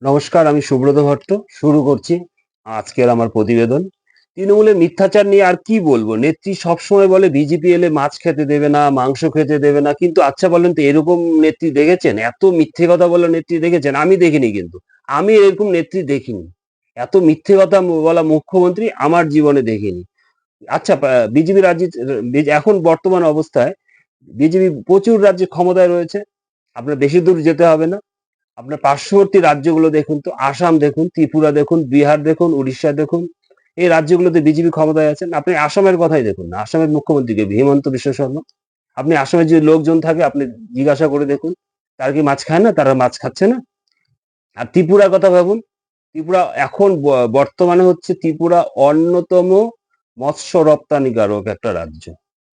নমস্কার, আমি সুব্রত ভট্ট। শুরু করছি আজকের আমার প্রতিবেদন। তৃণমূলের মিথ্যাচার নিয়ে আর কি বলবো? নেত্রী সবসময় বলে বিজেপি এলে মাছ খেতে দেবে না, মাংস খেতে দেবে না। কিন্তু আচ্ছা বলেন তো এরকম নেত্রী দেখেছেন? এত মিথ্যে কথা বলা নেত্রী দেখেছেন? আমি দেখিনি কিন্তু। আমি এরকম নেত্রী দেখিনি। এত মিথ্যে কথা বলা মুখ্যমন্ত্রী আমার জীবনে দেখিনি। আচ্ছা বিজেপি রাজ্যে এখন বর্তমান অবস্থায় বিজেপি প্রচুর রাজ্যে ক্ষমতায় রয়েছে। আপনার বেশি দূর যেতে হবে না। আপনার পার্শ্ববর্তী রাজ্যগুলো দেখুন তো, আসাম দেখুন, ত্রিপুরা দেখুন, বিহার দেখুন, উড়িষ্যা দেখুন। এই রাজ্যগুলোতে বিজেপি ক্ষমতায় আছেন। আপনি আসামের কথাই দেখুন না, আসামের মুখ্যমন্ত্রীকে হিমন্ত বিশ্ব শর্মা। আপনি আসামের যে লোকজন থাকে আপনি জিজ্ঞাসা করে দেখুন, তারা কি মাছ খায় না? তারা মাছ খাচ্ছে না? আর ত্রিপুরার কথা ভাবুন। ত্রিপুরা এখন বর্তমানে হচ্ছে ত্রিপুরা অন্যতম মৎস্য রপ্তানিকারক একটা রাজ্য।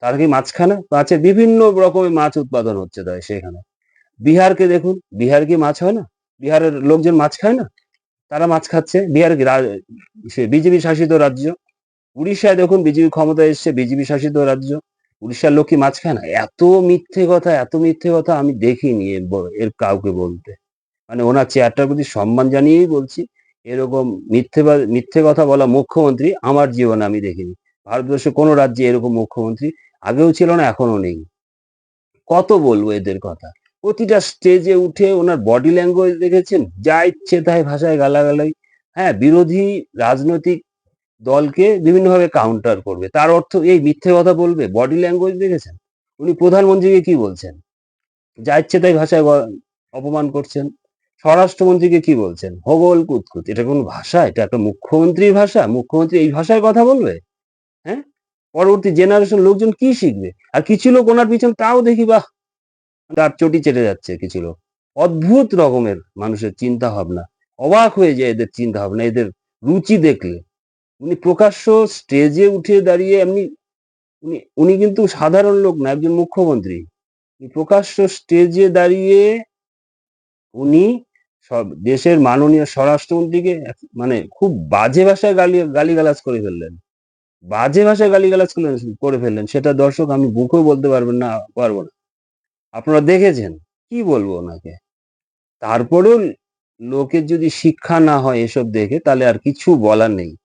তারা কি মাছ খায় না? মাছের বিভিন্ন রকমের মাছ উৎপাদন হচ্ছে তাই সেখানে। বিহারকে দেখুন, বিহার কি মাছ হয় না? বিহারের লোকজন মাছ খায় না? তারা মাছ খাচ্ছে। বিহার কি সে বিজেপি শাসিত রাজ্য। উড়িষ্যায় দেখুন বিজেপি ক্ষমতায় এসছে, বিজেপি শাসিত রাজ্য। উড়িষ্যার লোক কি মাছ খায় না? এত মিথ্যে কথা আমি দেখিনি এর কাউকে বলতে। মানে ওনার চেয়ারটার প্রতি সম্মান জানিয়েই বলছি, এরকম মিথ্যে কথা বলা মুখ্যমন্ত্রী আমার জীবনে আমি দেখিনি। ভারতবর্ষের কোনো রাজ্যে এরকম মুখ্যমন্ত্রী আগেও ছিল না, এখনো নেই। কত বলবো এদের কথা? প্রতিটা স্টেজে উঠে ওনার বডি ল্যাঙ্গুয়েজ দেখেছেন? যা ইচ্ছে তাই ভাষায় গালাগালাই। হ্যাঁ, বিরোধী রাজনৈতিক দলকে বিভিন্নভাবে কাউন্টার করবে। তার অর্থ এই মিথ্যে কথা বলবে? বডি ল্যাঙ্গুয়েজ দেখেছেন? উনি প্রধানমন্ত্রীকে কি বলছেন? যা ইচ্ছে তাই ভাষায় অপমান করছেন। স্বরাষ্ট্রমন্ত্রীকে কি বলছেন? হোগল কুতকুত। এটা কোন ভাষা? এটা একটা মুখ্যমন্ত্রীর ভাষা? মুখ্যমন্ত্রী এই ভাষায় কথা বলবে? হ্যাঁ? পরবর্তী জেনারেশন লোকজন কি শিখবে? আর কিছু লোক ওনার পিছন তাও দেখি বাহ! তার চটি চেটে যাচ্ছে কিছু লোক। অদ্ভুত রকমের মানুষের চিন্তা ভাবনা। অবাক হয়ে যায় এদের চিন্তা ভাবনা, এদের রুচি দেখলে। উনি প্রকাশ্য স্টেজে উঠে দাঁড়িয়ে এমনি উনি উনি কিন্তু সাধারণ লোক না, একজন মুখ্যমন্ত্রী। প্রকাশ্য স্টেজে দাঁড়িয়ে উনি সব দেশের মাননীয় স্বরাষ্ট্রমন্ত্রীকে মানে খুব বাজে ভাষায় গালিগালাজ করে ফেললেন। বাজে ভাষায় গালিগালাজ করে ফেললেন। সেটা দর্শক আমি মুখেও বলতে পারবো না। আপনারা দেখেছেন। কি বলবো ওনাকে? তারপরেও লোকের যদি শিক্ষা না হয় এসব দেখে তাহলে আর কিছু বলার নেই।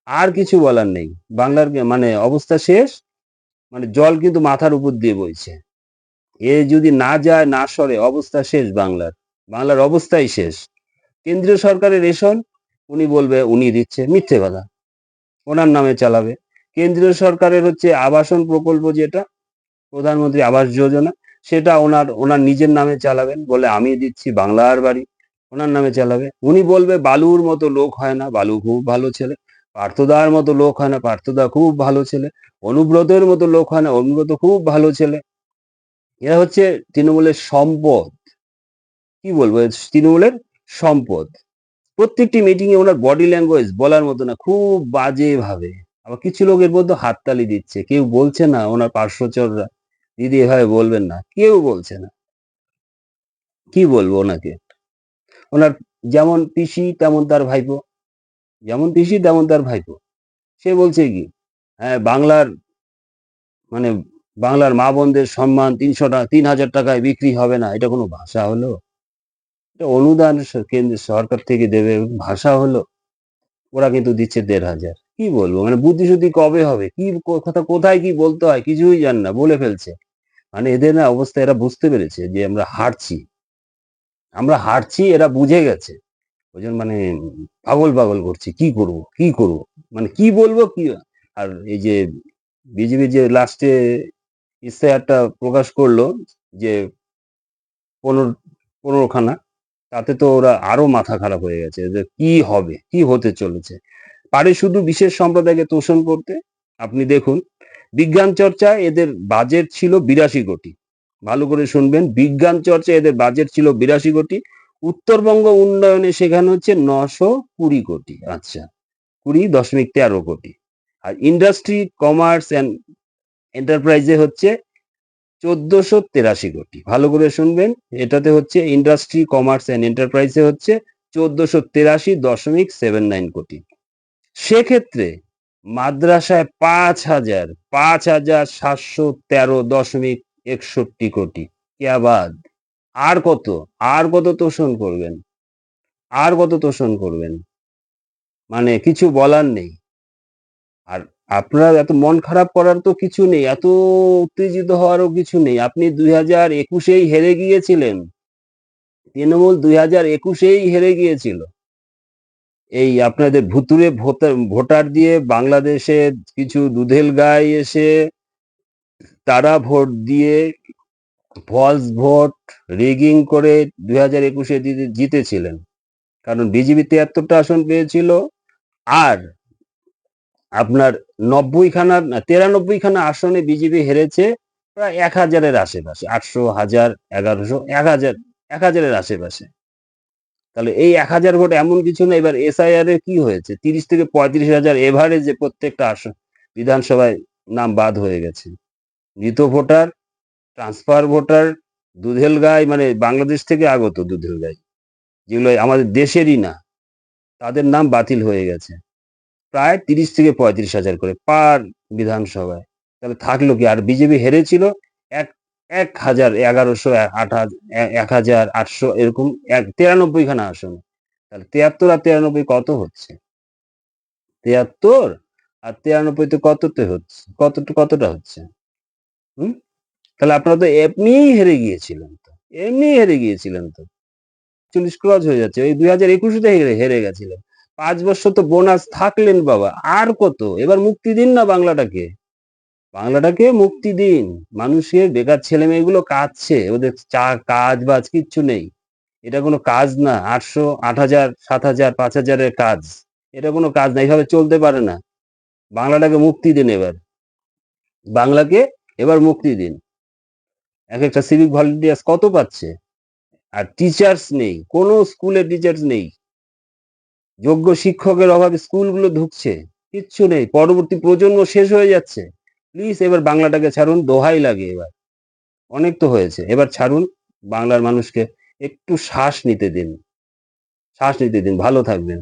আর কিছু বলার নেই। বাংলার মানে অবস্থা শেষ। মানে জল কিন্তু মাথার উপর দিয়ে বইছে। এ যদি না যায়, না সরে, অবস্থা শেষ বাংলার। বাংলার অবস্থাই শেষ। কেন্দ্রীয় সরকারের রেশন উনি বলবে উনি দিচ্ছে, মিথ্যে কথা। ওনার নামে চালাবে। কেন্দ্রীয় সরকারের হচ্ছে আবাসন প্রকল্প যেটা, প্রধানমন্ত্রী আবাস যোজনা, সেটা ওনার নিজের নামে চালাবেন। বলে আমি দিচ্ছি, বাংলার বাড়ি। ওনার নামে চালাবে। উনি বলবে বালুর মতো লোক হয় না, বালু খুব ভালো ছেলে। পার্থদার মতো লোক হয় না, পার্থদা খুব ভালো ছেলে। অনুব্রতের মতো লোক হয় না, অনুব্রত খুব ভালো ছেলে। এরা হচ্ছে তৃণমূলের সম্পদ। কি বলবো? তৃণমূলের সম্পদ। প্রত্যেকটি মিটিং এ ওনার বডি ল্যাঙ্গুয়েজ বলার মতো না, খুব বাজে ভাবে। আবার কিছু লোক এর মধ্যে হাততালি দিচ্ছে। কেউ বলছে না ওনার পার্শ্বচররা, দিদি এভাবে বলবেন না। কেউ বলছে না। কি বলবো ওনাকে? ওনার যেমন পিসি তেমন তার ভাইপো। যেমন পিসি তেমন তার ভাইপো। সে বলছে কি? হ্যাঁ, মানে বাংলার মা বোনদের সম্মান ৩,০০০ টাকায় বিক্রি হবে না। এটা কোনো ভাষা হলো? এটা অনুদান কেন্দ্র সরকার থেকে দেবে, ভাষা হলো? ওরা কিন্তু দিচ্ছে ১,৫০০। কি বলবো? মানে বুদ্ধি-সুদ্ধি কবে হবে? কি কথা কোথায় কি বলতে হয় কিছুই জানে না, বলে ফেলছে। মানে এদের না অবস্থা, এরা বুঝতে পেরেছে যে আমরা হারছি। আমরা হারছি, এরা বুঝে গেছে। ওইজন্য মানে পাগল করছি। কি করব? কি করব? মানে কি বলবো কি? আর এই যে বিজেপি যে লাস্টে ইশতেহারটা প্রকাশ করলো যে ১৫ খানা, তাতে তো ওরা আরো মাথা খারাপ হয়ে গেছে যে কি হবে? কি হতে চলেছে? পারে শুধু বিশেষ সম্প্রদায়কে তোষণ করতে। আপনি দেখুন, বিজ্ঞান চর্চায় এদের বাজেট ছিল ৮২ কোটি। ভালো করে শুনবেন, বিজ্ঞান চর্চায় এদের বাজেট ছিল ৮২ কোটি। উত্তরবঙ্গ উন্নয়নে সেখানে হচ্ছে ৯২০ কোটি। আচ্ছা, ২০.১৩ কোটি। আর ইন্ডাস্ট্রি, কমার্স অ্যান্ড এন্টারপ্রাইজে হচ্ছে ১৪৮৩ কোটি। ভালো করে শুনবেন, এটাতে হচ্ছে ইন্ডাস্ট্রি, কমার্স অ্যান্ড এন্টারপ্রাইজে হচ্ছে ১৪৮৩.79 কোটি। সেক্ষেত্রে মাদ্রাসায় ৫,৭১৩.৬১ কোটি। কেয়া বাদ। আর কত? আর কত তোষণ করবেন? আর কত তোষণ করবেন? মানে কিছু বলার নেই। আর আপনার এত মন খারাপ করার তো কিছু নেই। এত উত্তেজিত হওয়ারও কিছু নেই। আপনি ২০২১ এই হেরে গিয়েছিলেন। তৃণমূল ২০২১ এই হেরে গিয়েছিল। এই আপনাদের ভুতুড়ে ভোটার দিয়ে বাংলাদেশে কিছু দুধেল গাই এসে তারা ভোট দিয়ে ফলস ভোট রিগিং করে ২০২১ এ জিতেছিলেন। কারণ বিজেপি ৭৩টা আসন পেয়েছিল আর আপনার ৯০ খানা না ৯৩ খানা আসনে বিজেপি হেরেছে প্রায় ১,০০০ এর আশেপাশে। ৮০০, ১,০০০, ১১০০, ১,০০০, ১,০০০ এর আশেপাশে। তাহলে এই ১,০০০ ভোট এমন কিছু না। এবার এসআইআর এ কি হয়েছে? ৩০ থেকে ৩৫,০০০ এভারেজে প্রত্যেকটা আসন বিধানসভায় নাম বাদ হয়ে গেছে। মৃত ভোটার, ট্রান্সফার ভোটার, দুধেল গাই মানে বাংলাদেশ থেকে আগত দুধেল গাই, যেগুলো আমাদের দেশেরই না, তাদের নাম বাতিল হয়ে গেছে। প্রায় ৩০ থেকে ৩৫,০০০ করে পার বিধানসভায়। তাহলে থাকলো কি? আর বিজেপি হেরেছিল এক ১,০০০, ১১০০, ১,০০০, ৮০০ এরকম ৯৩ খানা আসনে। তাহলে ৭৩ আর ৯৩ কত হচ্ছে? ৭৩ আর ৯৩ তে কততে হচ্ছে? কতটা হচ্ছে? হুম? তাহলে আপনারা তো এমনিই হেরে গিয়েছিলেন তো। এমনিই হেরে গিয়েছিলেন তো। ৪০ ক্রস হয়ে যাচ্ছে। ওই ২০২১ তে হেরে গেছিলেন। ৫ বছর তো বোনাস থাকলেন বাবা। আর কত? এবার মুক্তি দিন না বাংলাটাকে। বাংলাটাকে মুক্তি দিন। মানুষের বেকার ছেলেমেয়েগুলো কাঁদছে। ওদের কাজ-বাজ কিচ্ছু নেই। এটা কোনো কাজ না। ৮০০, ৮,০০০, ৭,০০০, ৫,০০০ এর কাজ। এটা কোনো কাজ না। এভাবে চলতে পারে না। বাংলাটাকে মুক্তি দিন এবার। বাংলাকে এবার মুক্তি দিন। একেকটা সিভিক ভলান্টিয়ার্স কত পাচ্ছে? আর টিচার্স নেই। কোনো স্কুলে টিচার্স নেই। যোগ্য শিক্ষকের অভাবে স্কুলগুলো ধুঁকছে। কিচ্ছু নেই। পরবর্তী প্রজন্ম শেষ হয়ে যাচ্ছে। প্লিজ এবার বাংলাটাকে ছাড়ুন। দোহাই লাগে এবার। অনেক তো হয়েছে। এবার ছাড়ুন। বাংলার মানুষকে একটু শ্বাস নিতে দিন। শ্বাস নিতে দিন। ভালো থাকবেন।